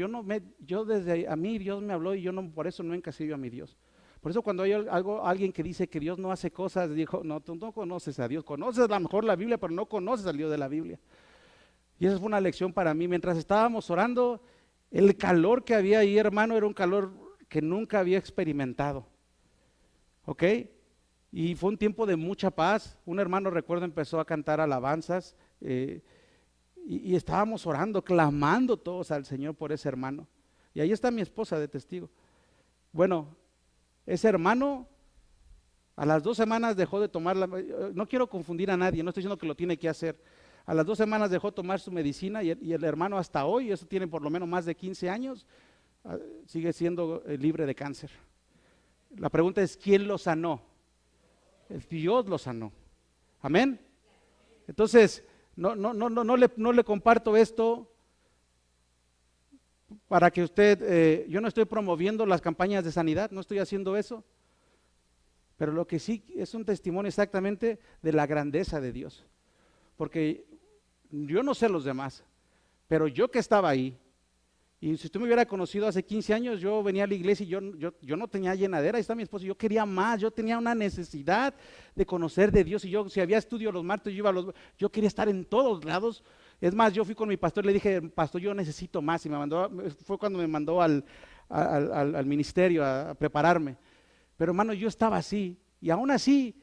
yo desde a mí Dios me habló y yo no, por eso no encasillo a mi Dios. Por eso cuando hay alguien que dice que Dios no hace cosas, dijo, no, tú no conoces a Dios, conoces a lo mejor la Biblia, pero no conoces al Dios de la Biblia. Y esa fue una lección para mí. Mientras estábamos orando, el calor que había ahí, hermano, era un calor que nunca había experimentado. ¿Ok? Y fue un tiempo de mucha paz. Un hermano, recuerdo, empezó a cantar alabanzas, y estábamos orando, clamando todos al Señor por ese hermano. Y ahí está mi esposa de testigo. Bueno, ese hermano a las 2 semanas dejó de tomar no quiero confundir a nadie, no estoy diciendo que lo tiene que hacer. A las 2 semanas dejó de tomar su medicina y el hermano hasta hoy, eso tiene por lo menos más de 15 años, sigue siendo libre de cáncer. La pregunta es, ¿quién lo sanó? Dios lo sanó. Amén. Entonces, no le comparto esto para que usted, yo no estoy promoviendo las campañas de sanidad, no estoy haciendo eso, pero lo que sí es un testimonio exactamente de la grandeza de Dios, porque yo no sé los demás, pero yo que estaba ahí, y si usted me hubiera conocido hace 15 años, yo venía a la iglesia y yo no tenía llenadera, ahí está mi esposo, yo quería más, yo tenía una necesidad de conocer de Dios, y yo, si había estudio los martes, yo quería estar en todos lados. Es más, yo fui con mi pastor y le dije, pastor, yo necesito más, y fue cuando me mandó al ministerio a prepararme. Pero hermano, yo estaba así, y aún así,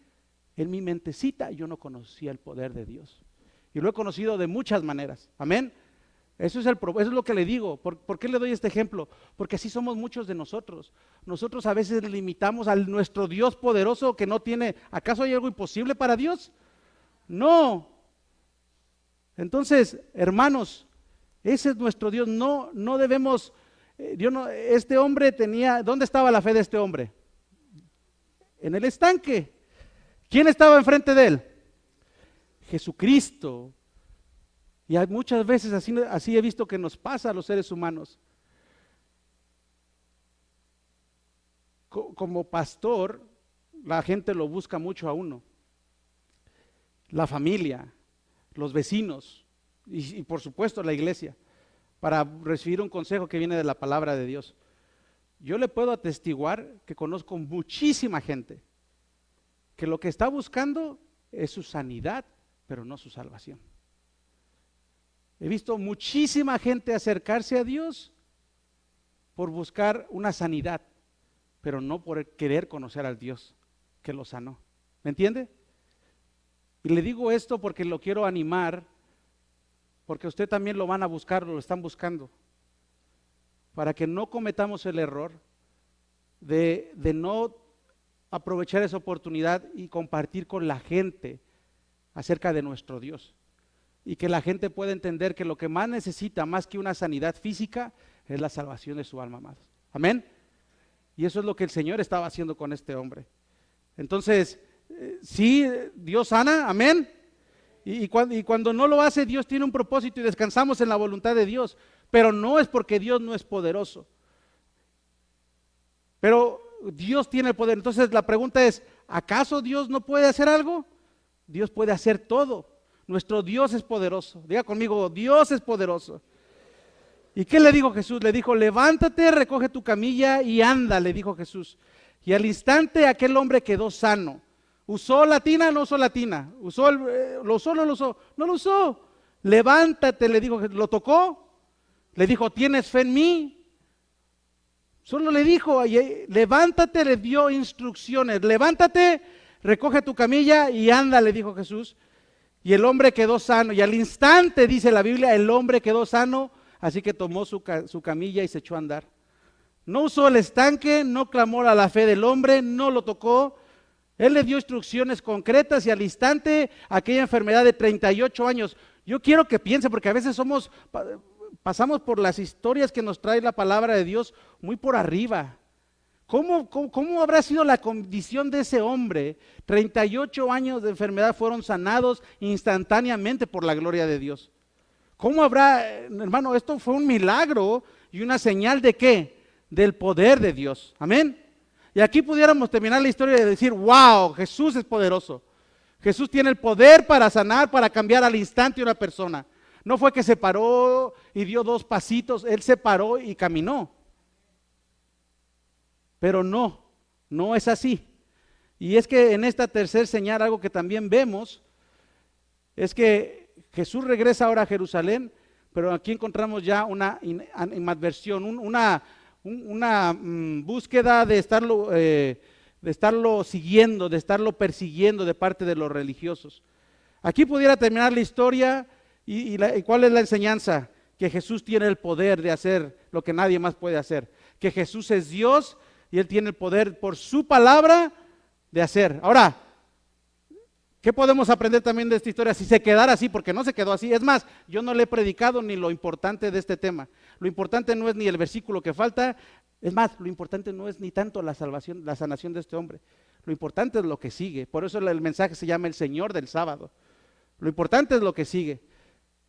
en mi mentecita, yo no conocía el poder de Dios, y lo he conocido de muchas maneras. Amén. Eso es lo que le digo. ¿Por qué le doy este ejemplo? Porque así somos muchos de nosotros. Nosotros a veces limitamos a nuestro Dios poderoso que no tiene. ¿Acaso hay algo imposible para Dios? No. Entonces, hermanos, ese es nuestro Dios. No debemos. Este hombre tenía. ¿Dónde estaba la fe de este hombre? En el estanque. ¿Quién estaba enfrente de él? Jesucristo. Y muchas veces así he visto que nos pasa a los seres humanos. Como pastor, la gente lo busca mucho a uno. La familia, los vecinos y por supuesto la iglesia, para recibir un consejo que viene de la palabra de Dios. Yo le puedo atestiguar que conozco muchísima gente que lo que está buscando es su sanidad, pero no su salvación. He visto muchísima gente acercarse a Dios por buscar una sanidad, pero no por querer conocer al Dios que lo sanó. ¿Me entiende? Y le digo esto porque lo quiero animar, porque usted también lo van a buscar, lo están buscando, para que no cometamos el error de no aprovechar esa oportunidad y compartir con la gente acerca de nuestro Dios. Y que la gente pueda entender que lo que más necesita, más que una sanidad física, es la salvación de su alma, amados. Amén. Y eso es lo que el Señor estaba haciendo con este hombre. Entonces, sí, Dios sana, amén. Y cuando no lo hace, Dios tiene un propósito y descansamos en la voluntad de Dios. Pero no es porque Dios no es poderoso. Pero Dios tiene el poder. Entonces la pregunta es, ¿acaso Dios no puede hacer algo? Dios puede hacer todo. Nuestro Dios es poderoso. Diga conmigo, Dios es poderoso. ¿Y qué le dijo Jesús? Le dijo, levántate, recoge tu camilla y anda, le dijo Jesús. Y al instante aquel hombre quedó sano. ¿Usó la tina? No usó la tina. ¿Lo usó? No lo usó. No lo usó. Levántate, le dijo. ¿Lo tocó? Le dijo, ¿tienes fe en mí? Solo le dijo, levántate, le dio instrucciones. Levántate, recoge tu camilla y anda, le dijo Jesús. Y el hombre quedó sano, y al instante, dice la Biblia, el hombre quedó sano, así que tomó su camilla y se echó a andar. No usó el estanque, no clamó a la fe del hombre, no lo tocó. Él le dio instrucciones concretas y al instante aquella enfermedad de 38 años. Yo quiero que piense, porque a veces pasamos por las historias que nos trae la palabra de Dios muy por arriba. ¿Cómo habrá sido la condición de ese hombre? 38 años de enfermedad fueron sanados instantáneamente por la gloria de Dios. ¿Cómo habrá, hermano? Esto fue un milagro y una señal de ¿qué? Del poder de Dios. Amén. Y aquí pudiéramos terminar la historia de decir, wow, Jesús es poderoso. Jesús tiene el poder para sanar, para cambiar al instante una persona. No fue que se paró y dio 2 pasitos, Él se paró y caminó. Pero no es así. Y es que en esta tercera señal, algo que también vemos, es que Jesús regresa ahora a Jerusalén, pero aquí encontramos ya una animadversión, una búsqueda de estarlo siguiendo, de estarlo persiguiendo de parte de los religiosos. Aquí pudiera terminar la historia y ¿cuál es la enseñanza? Que Jesús tiene el poder de hacer lo que nadie más puede hacer, que Jesús es Dios y Él tiene el poder por su palabra de hacer. Ahora, ¿qué podemos aprender también de esta historia? Si se quedara así, porque no se quedó así. Es más, yo no le he predicado ni lo importante de este tema. Lo importante no es ni el versículo que falta. Es más, lo importante no es ni tanto la salvación, la sanación de este hombre. Lo importante es lo que sigue. Por eso el mensaje se llama el Señor del sábado. Lo importante es lo que sigue.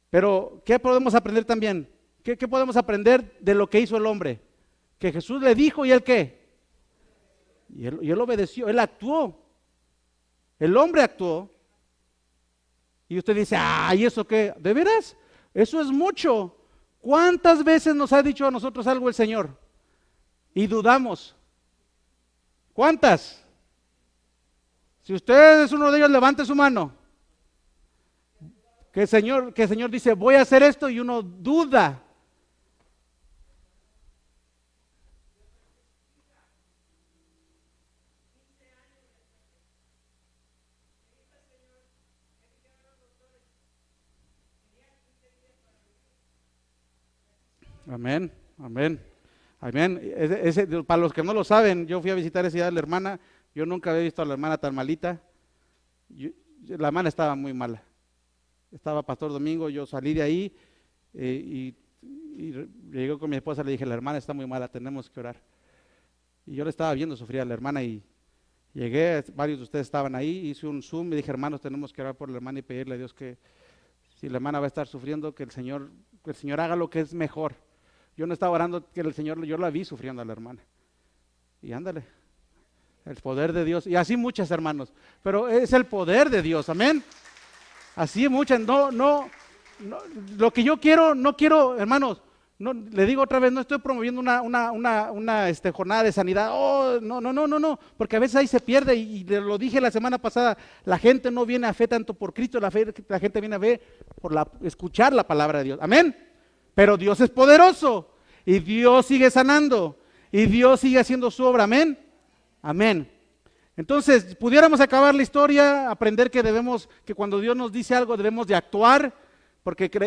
Pero, ¿qué podemos aprender también? ¿Qué podemos aprender de lo que hizo el hombre? Que Jesús le dijo y él ¿qué? Y él obedeció, él actuó. El hombre actuó. Y usted dice, ¿y eso qué? ¿De veras? Eso es mucho. ¿Cuántas veces nos ha dicho a nosotros algo el Señor? Y dudamos. ¿Cuántas? Si usted es uno de ellos, levante su mano. Que el Señor dice, voy a hacer esto y uno duda. Amén, amén, amén. Para los que no lo saben, yo fui a visitar esa día a la hermana. Yo nunca había visto a la hermana tan malita. La hermana estaba muy mala. Estaba Pastor Domingo, yo salí de ahí y llegué con mi esposa, le dije, la hermana está muy mala, tenemos que orar. Y yo le estaba viendo sufrir a la hermana y llegué, varios de ustedes estaban ahí, hice un Zoom y dije, hermanos, tenemos que orar por la hermana y pedirle a Dios que si la hermana va a estar sufriendo, que el Señor haga lo que es mejor. Yo no estaba orando que el Señor, yo la vi sufriendo a la hermana. Y ándale, el poder de Dios. Y así muchas, hermanos, pero es el poder de Dios, amén. Así muchas, no, lo que yo quiero, no quiero, hermanos, no, le digo otra vez, no estoy promoviendo una jornada de sanidad. No, porque a veces ahí se pierde y lo dije la semana pasada, la gente no viene a fe tanto por Cristo, la gente viene a fe por escuchar la palabra de Dios, amén. Pero Dios es poderoso y Dios sigue sanando y Dios sigue haciendo su obra, amén, amén. Entonces, pudiéramos acabar la historia, aprender que cuando Dios nos dice algo debemos de actuar,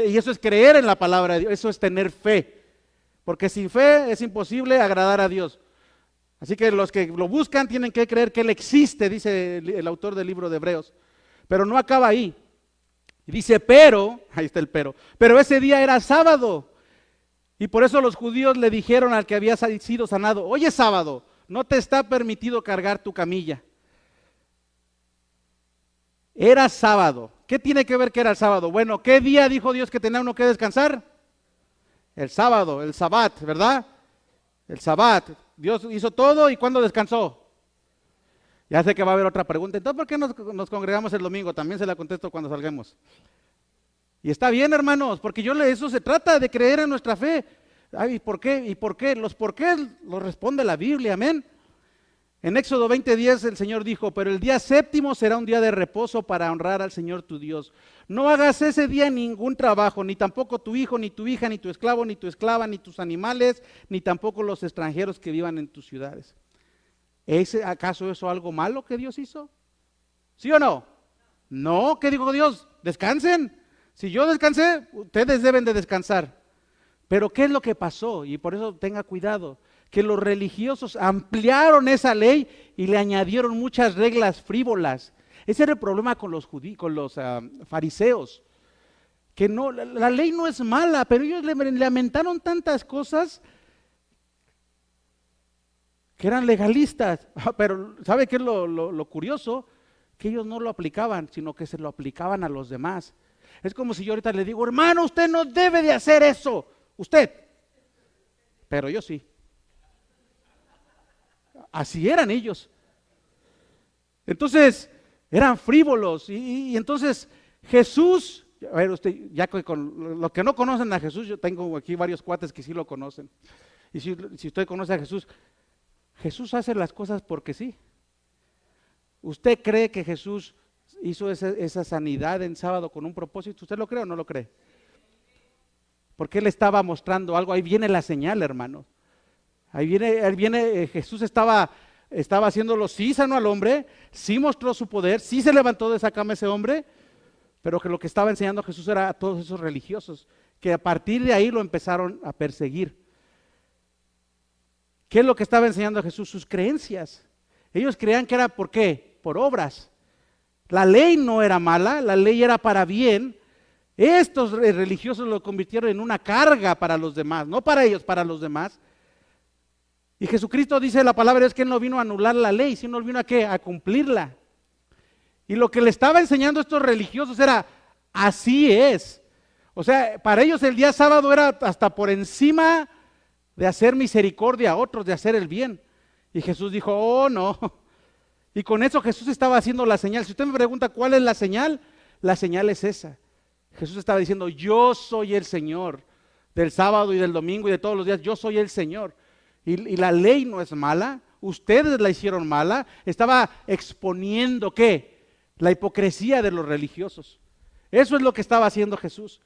y eso es creer en la palabra de Dios, eso es tener fe, porque sin fe es imposible agradar a Dios. Así que los que lo buscan tienen que creer que Él existe, dice el autor del libro de Hebreos, pero no acaba ahí. Y dice, ahí está el pero ese día era sábado, y por eso los judíos le dijeron al que había sido sanado, oye, sábado, no te está permitido cargar tu camilla. Era sábado. ¿Qué tiene que ver que era el sábado? Bueno, ¿qué día dijo Dios que tenía uno que descansar? El sábado, el sabbat, ¿verdad? El sabbat. Dios hizo todo y ¿cuándo descansó? Ya sé que va a haber otra pregunta. Entonces, ¿por qué nos congregamos el domingo? También se la contesto cuando salgamos. Y está bien, hermanos, porque eso se trata de creer en nuestra fe. ¿Y por qué? ¿Y por qué? Los por qué los responde la Biblia, amén. En Éxodo 20:10 el Señor dijo, pero el día séptimo será un día de reposo para honrar al Señor tu Dios. No hagas ese día ningún trabajo, ni tampoco tu hijo, ni tu hija, ni tu esclavo, ni tu esclava, ni tus animales, ni tampoco los extranjeros que vivan en tus ciudades. ¿Es acaso eso algo malo que Dios hizo? ¿Sí o no? No, ¿qué dijo Dios? Descansen. Si yo descansé, ustedes deben de descansar. Pero ¿qué es lo que pasó? Y por eso tenga cuidado. que los religiosos ampliaron esa ley y le añadieron muchas reglas frívolas. Ese era el problema con los fariseos, que no, la ley no es mala, pero ellos le aumentaron tantas cosas que eran legalistas. Pero ¿sabe qué es lo curioso? Que ellos no lo aplicaban, sino que se lo aplicaban a los demás. Es como si yo ahorita le digo, hermano, usted no debe de hacer eso, usted, pero yo sí. Así eran ellos. Entonces, eran frívolos. Y entonces Jesús, a ver, usted, ya con los que no conocen a Jesús, yo tengo aquí varios cuates que sí lo conocen. Y si usted conoce a Jesús, Jesús hace las cosas porque sí. ¿Usted cree que Jesús hizo esa sanidad en sábado con un propósito? ¿Usted lo cree o no lo cree? Porque Él estaba mostrando algo. Ahí viene la señal, hermano. Ahí viene, Jesús estaba haciéndolo, sí sanó al hombre, sí mostró su poder, sí se levantó de esa cama ese hombre, pero que lo que estaba enseñando Jesús era a todos esos religiosos, que a partir de ahí lo empezaron a perseguir. ¿Qué es lo que estaba enseñando a Jesús? Sus creencias. Ellos creían que era, ¿por qué? Por obras. La ley no era mala, la ley era para bien. Estos religiosos lo convirtieron en una carga para los demás, no para ellos, para los demás. Y Jesucristo dice la palabra es que Él no vino a anular la ley, sino Él vino a ¿qué? A cumplirla. Y lo que le estaba enseñando a estos religiosos era, así es. O sea, para ellos el día sábado era hasta por encima de hacer misericordia a otros, de hacer el bien. Y Jesús dijo, oh no. Y con eso Jesús estaba haciendo la señal. Si usted me pregunta cuál es la señal es esa. Jesús estaba diciendo, yo soy el Señor del sábado y del domingo y de todos los días, yo soy el Señor. Y la ley no es mala, ustedes la hicieron mala. Estaba exponiendo ¿qué? La hipocresía de los religiosos. Eso es lo que estaba haciendo Jesús.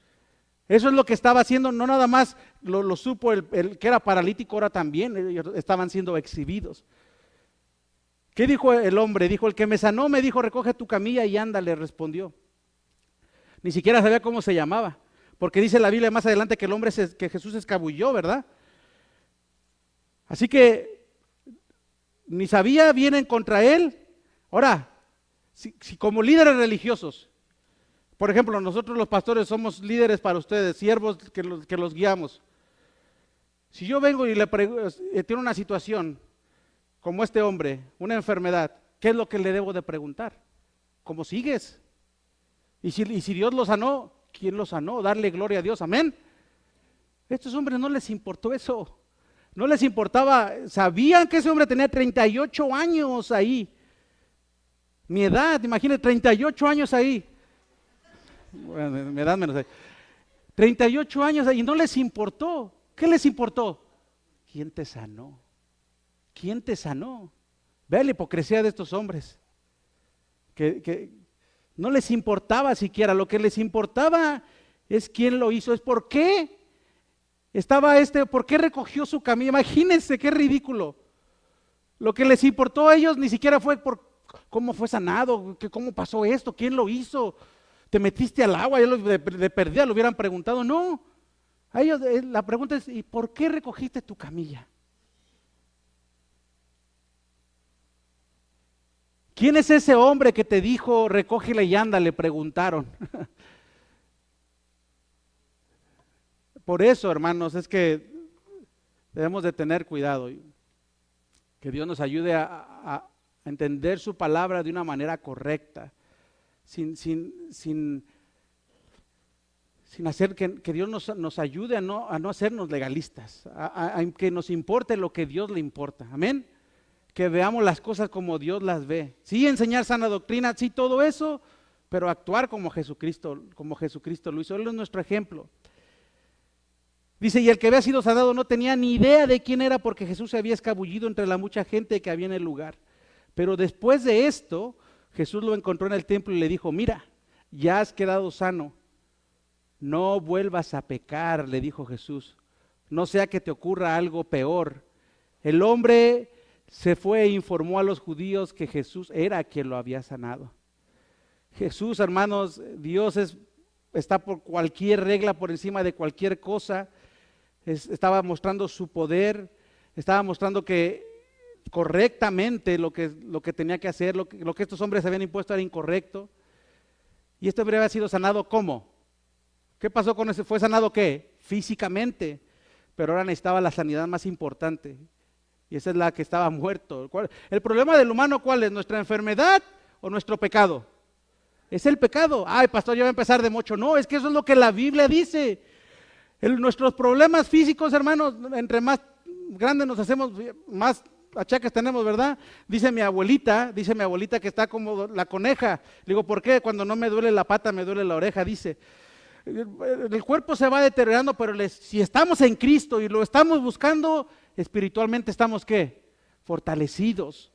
Eso es lo que estaba haciendo, no nada más lo supo el que era paralítico, ahora también ellos estaban siendo exhibidos. ¿Qué dijo el hombre? Dijo, el que me sanó me dijo, recoge tu camilla y anda, le respondió. Ni siquiera sabía cómo se llamaba, porque dice la Biblia más adelante que el hombre que Jesús se escabulló, ¿verdad? Así que ni sabía, vienen contra él. Ahora, si como líderes religiosos, por ejemplo, nosotros los pastores somos líderes para ustedes, siervos que los guiamos. Si yo vengo y tiene una situación como este hombre, una enfermedad, ¿qué es lo que le debo de preguntar? ¿Cómo sigues? Y si Dios lo sanó, ¿quién lo sanó? Darle gloria a Dios, amén. A estos hombres no les importó eso. No les importaba, sabían que ese hombre tenía 38 años ahí. Mi edad, imagínate, 38 años ahí. Bueno, mi edad menos ahí. 38 años ahí, y no les importó. ¿Qué les importó? ¿Quién te sanó? ¿Quién te sanó? Ve la hipocresía de estos hombres. Que no les importaba siquiera, lo que les importaba es quién lo hizo, es por qué. ¿Por qué recogió su camilla? Imagínense qué ridículo. Lo que les importó a ellos ni siquiera fue por cómo fue sanado, cómo pasó esto, quién lo hizo. Te metiste al agua, ellos de perdida lo hubieran preguntado. No, a ellos la pregunta es, ¿y por qué recogiste tu camilla? ¿Quién es ese hombre que te dijo, recógela y anda? Le preguntaron. Por eso, hermanos, es que debemos de tener cuidado. Que Dios nos ayude a entender su palabra de una manera correcta, sin hacer que Dios nos ayude a no hacernos legalistas, a que nos importe lo que Dios le importa. Amén. Que veamos las cosas como Dios las ve. Sí, enseñar sana doctrina, sí, todo eso, pero actuar como Jesucristo lo hizo. Él es nuestro ejemplo. Dice, y el que había sido sanado no tenía ni idea de quién era porque Jesús se había escabullido entre la mucha gente que había en el lugar. Pero después de esto, Jesús lo encontró en el templo y le dijo, mira, ya has quedado sano. No vuelvas a pecar, le dijo Jesús. No sea que te ocurra algo peor. El hombre se fue e informó a los judíos que Jesús era quien lo había sanado. Jesús, hermanos, Dios está por cualquier regla, por encima de cualquier cosa. Estaba mostrando su poder. estaba mostrando que correctamente lo que tenía que hacer, lo que estos hombres habían impuesto era incorrecto. Y este hombre había sido sanado, ¿cómo? ¿Qué pasó con ese? ¿Fue sanado qué? Físicamente, pero ahora necesitaba la sanidad más importante, y esa es la que estaba muerto. ¿El problema del humano cuál es? ¿Nuestra enfermedad o nuestro pecado? Es el pecado. Ay, pastor, yo voy a empezar de mocho. No, es que eso es lo que la Biblia dice. Nuestros problemas físicos, hermanos, entre más grandes nos hacemos, más achaques tenemos, ¿verdad? Dice mi abuelita que está como la coneja. Le digo, ¿por qué? Cuando no me duele la pata, me duele la oreja, dice. El cuerpo se va deteriorando, pero si estamos en Cristo y lo estamos buscando, espiritualmente estamos ¿qué? Fortalecidos.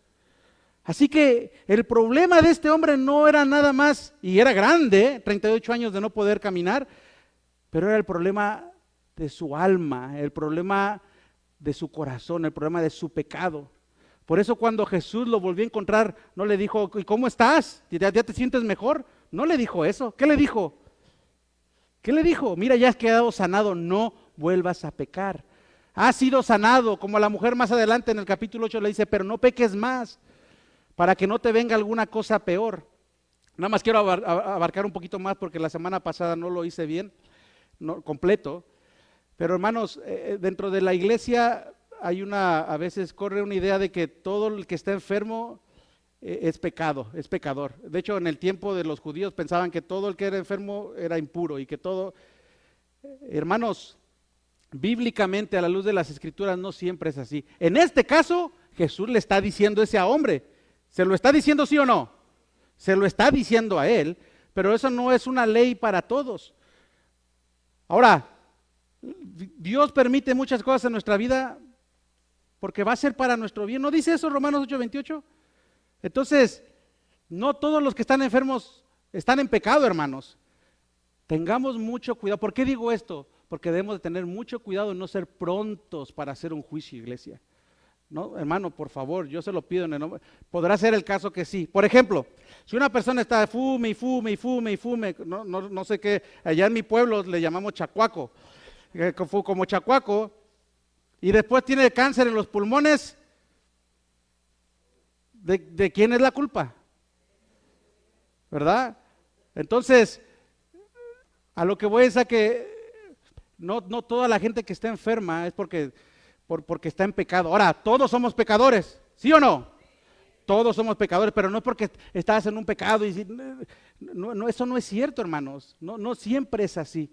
Así que el problema de este hombre no era nada más, y era grande, 38 años de no poder caminar, pero era el problema de su alma, el problema de su corazón, el problema de su pecado. Por eso cuando Jesús lo volvió a encontrar, no le dijo, ¿y cómo estás? ¿Ya te sientes mejor? No le dijo eso. ¿Qué le dijo? ¿Qué le dijo? Mira, ya has quedado sanado, no vuelvas a pecar. Has sido sanado, como a la mujer más adelante en el capítulo 8 le dice, pero no peques más, para que no te venga alguna cosa peor. Nada más quiero abarcar un poquito más porque la semana pasada no lo hice bien, completo. Pero hermanos, dentro de la iglesia a veces corre una idea de que todo el que está enfermo es pecador. De hecho, en el tiempo de los judíos pensaban que todo el que era enfermo era impuro y que todo, hermanos, bíblicamente a la luz de las escrituras no siempre es así. En este caso, Jesús le está diciendo ese hombre, ¿se lo está diciendo sí o no? Se lo está diciendo a él, pero eso no es una ley para todos. Ahora, Dios permite muchas cosas en nuestra vida porque va a ser para nuestro bien. ¿No dice eso Romanos 8:28? Entonces, no todos los que están enfermos están en pecado, hermanos. Tengamos mucho cuidado. ¿Por qué digo esto? Porque debemos de tener mucho cuidado en no ser prontos para hacer un juicio, iglesia. No, hermano, por favor, yo se lo pido en el nombre. Podrá ser el caso que sí. Por ejemplo, si una persona está fume y fume, no sé qué, allá en mi pueblo le llamamos chacuaco, como chacuaco, y después tiene cáncer en los pulmones, ¿de quién es la culpa? ¿Verdad? Entonces, a lo que voy es a que no toda la gente que está enferma es porque está en pecado. Ahora, todos somos pecadores, ¿sí o no? Todos somos pecadores, pero no es porque estás en un pecado. No, eso no es cierto, hermanos. No siempre es así.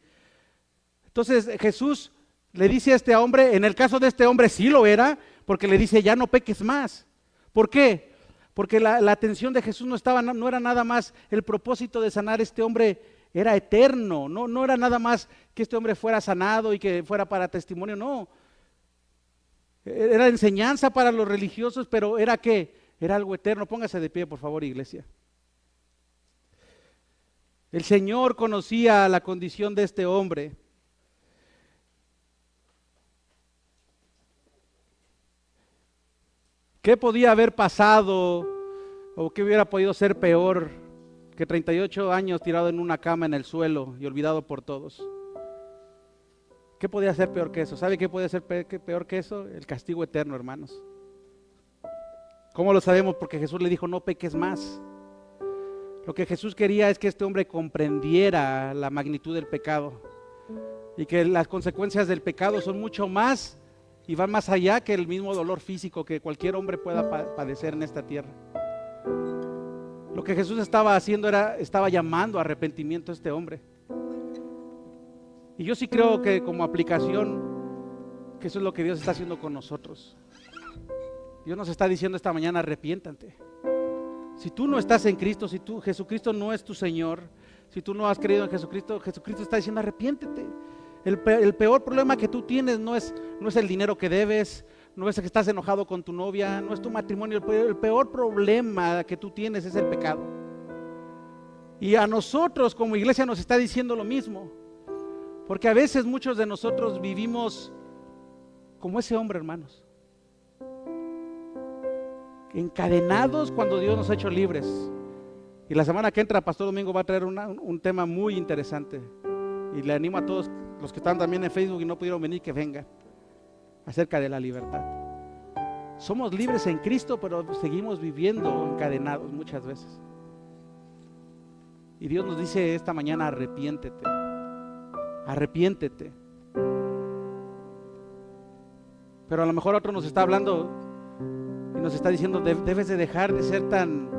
Entonces Jesús le dice a este hombre, en el caso de este hombre sí lo era, porque le dice ya no peques más. ¿Por qué? Porque la atención de Jesús no era nada más el propósito de sanar a este hombre, era eterno. No era nada más que este hombre fuera sanado y que fuera para testimonio, no. Era enseñanza para los religiosos, pero ¿era qué? Era algo eterno. Póngase de pie, por favor, iglesia. El Señor conocía la condición de este hombre. ¿Qué podía haber pasado o qué hubiera podido ser peor que 38 años tirado en una cama en el suelo y olvidado por todos? ¿Qué podía ser peor que eso? ¿Sabe qué puede ser peor que eso? El castigo eterno, hermanos. ¿Cómo lo sabemos? Porque Jesús le dijo, no peques más. Lo que Jesús quería es que este hombre comprendiera la magnitud del pecado y que las consecuencias del pecado son mucho más y van más allá que el mismo dolor físico que cualquier hombre pueda padecer en esta tierra. Lo que Jesús estaba haciendo estaba llamando a arrepentimiento a este hombre. Y yo sí creo que como aplicación, que eso es lo que Dios está haciendo con nosotros. Dios nos está diciendo esta mañana, arrepiéntate. Si tú no estás en Cristo, si Jesucristo no es tu Señor, si tú no has creído en Jesucristo, Jesucristo está diciendo arrepiéntete. El peor problema que tú tienes no es el dinero que debes, no es que estás enojado con tu novia, no es tu matrimonio. El peor problema que tú tienes es el pecado. Y a nosotros como iglesia nos está diciendo lo mismo. Porque a veces muchos de nosotros vivimos como ese hombre, hermanos. Encadenados cuando Dios nos ha hecho libres. Y la semana que entra, Pastor Domingo va a traer un tema muy interesante. Y le animo a todos los que están también en Facebook y no pudieron venir, que vengan, acerca de la libertad. Somos libres en Cristo, pero seguimos viviendo encadenados muchas veces. Y Dios nos dice esta mañana, arrepiéntete, arrepiéntete. Pero a lo mejor otro nos está hablando y nos está diciendo, debes de dejar de ser tan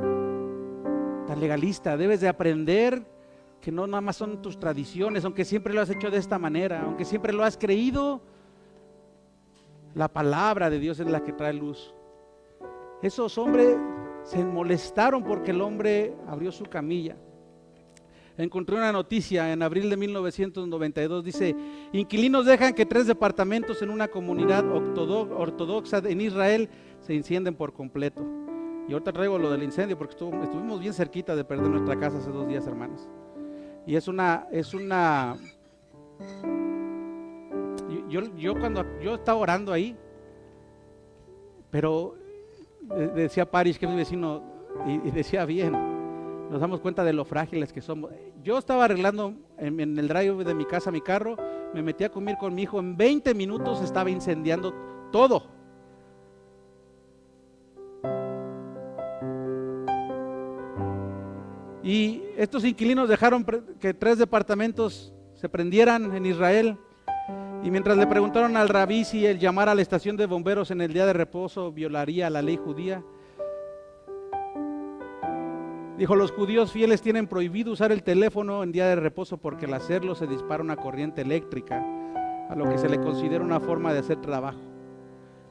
legalista, debes de aprender que no nada más son tus tradiciones, aunque siempre lo has hecho de esta manera, aunque siempre lo has creído, la palabra de Dios es la que trae luz. Esos hombres se molestaron porque el hombre abrió su camilla. Encontré una noticia en abril de 1992, dice: inquilinos dejan que 3 departamentos en una comunidad ortodoxa en Israel se incendien por completo. Y ahorita traigo lo del incendio porque estuvimos bien cerquita de perder nuestra casa hace 2 días, hermanos. Y yo cuando yo estaba orando ahí, pero decía Paris, que es mi vecino, y decía bien, nos damos cuenta de lo frágiles que somos. Yo estaba arreglando en el drive de mi casa mi carro, me metí a comer con mi hijo, en 20 minutos estaba incendiando todo. Y estos inquilinos dejaron que 3 departamentos se prendieran en Israel. Y mientras le preguntaron al rabí si el llamar a la estación de bomberos en el día de reposo violaría la ley judía, dijo: los judíos fieles tienen prohibido usar el teléfono en día de reposo porque al hacerlo se dispara una corriente eléctrica, a lo que se le considera una forma de hacer trabajo.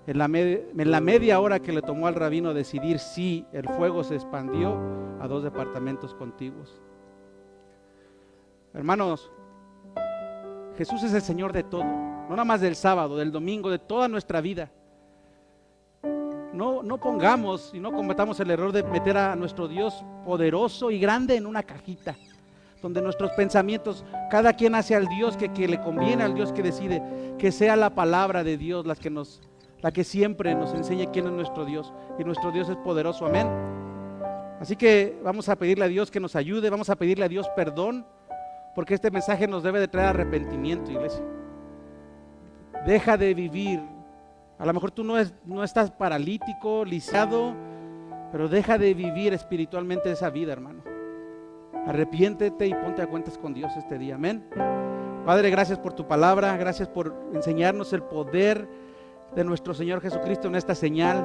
En la media hora que le tomó al rabino decidir si el fuego se expandió a 2 departamentos contiguos. Hermanos, Jesús es el Señor de todo, no nada más del sábado, del domingo, de toda nuestra vida. No pongamos y no cometamos el error de meter a nuestro Dios poderoso y grande en una cajita, donde nuestros pensamientos, cada quien hace al Dios que le conviene, al Dios que decide. Que sea la palabra de Dios la que siempre nos enseñe quién es nuestro Dios, y nuestro Dios es poderoso, amén. Así que vamos a pedirle a Dios que nos ayude, vamos a pedirle a Dios perdón, porque este mensaje nos debe de traer arrepentimiento, iglesia. Deja de vivir, a lo mejor tú no estás paralítico, lisiado, pero deja de vivir espiritualmente esa vida, hermano. Arrepiéntete y ponte a cuentas con Dios este día, amén. Padre, gracias por tu palabra, gracias por enseñarnos el poder de nuestro Señor Jesucristo en esta señal.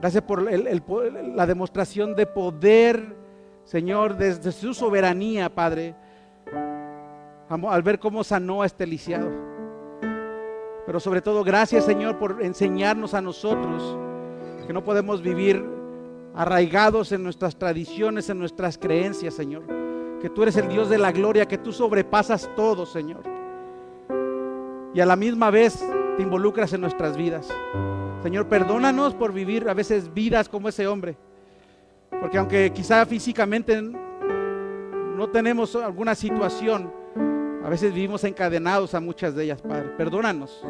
Gracias por la demostración de poder, Señor, desde su soberanía, Padre, al ver cómo sanó a este lisiado. Pero sobre todo, gracias, Señor, por enseñarnos a nosotros que no podemos vivir arraigados en nuestras tradiciones, en nuestras creencias, Señor. Que tú eres el Dios de la gloria, que tú sobrepasas todo, Señor. Y a la misma vez te involucras en nuestras vidas. Señor, perdónanos por vivir a veces vidas como ese hombre, porque aunque quizá físicamente no tenemos alguna situación, a veces vivimos encadenados a muchas de ellas, Padre. Perdónanos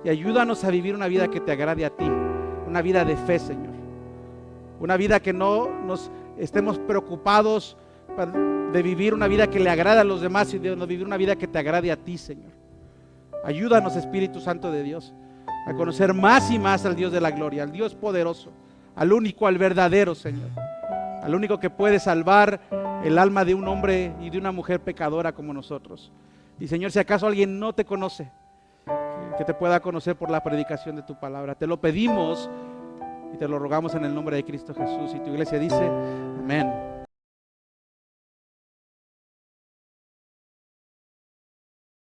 y ayúdanos a vivir una vida que te agrade a ti, una vida de fe, Señor, una vida que no nos estemos preocupados de vivir una vida que le agrada a los demás, y de vivir una vida que te agrade a ti, Señor. Ayúdanos, Espíritu Santo de Dios, a conocer más y más al Dios de la gloria, al Dios poderoso, al único, al verdadero, Señor, al único que puede salvar el alma de un hombre y de una mujer pecadora como nosotros. Y Señor, si acaso alguien no te conoce, que te pueda conocer por la predicación de tu palabra. Te lo pedimos y te lo rogamos en el nombre de Cristo Jesús. Y tu iglesia dice, amén.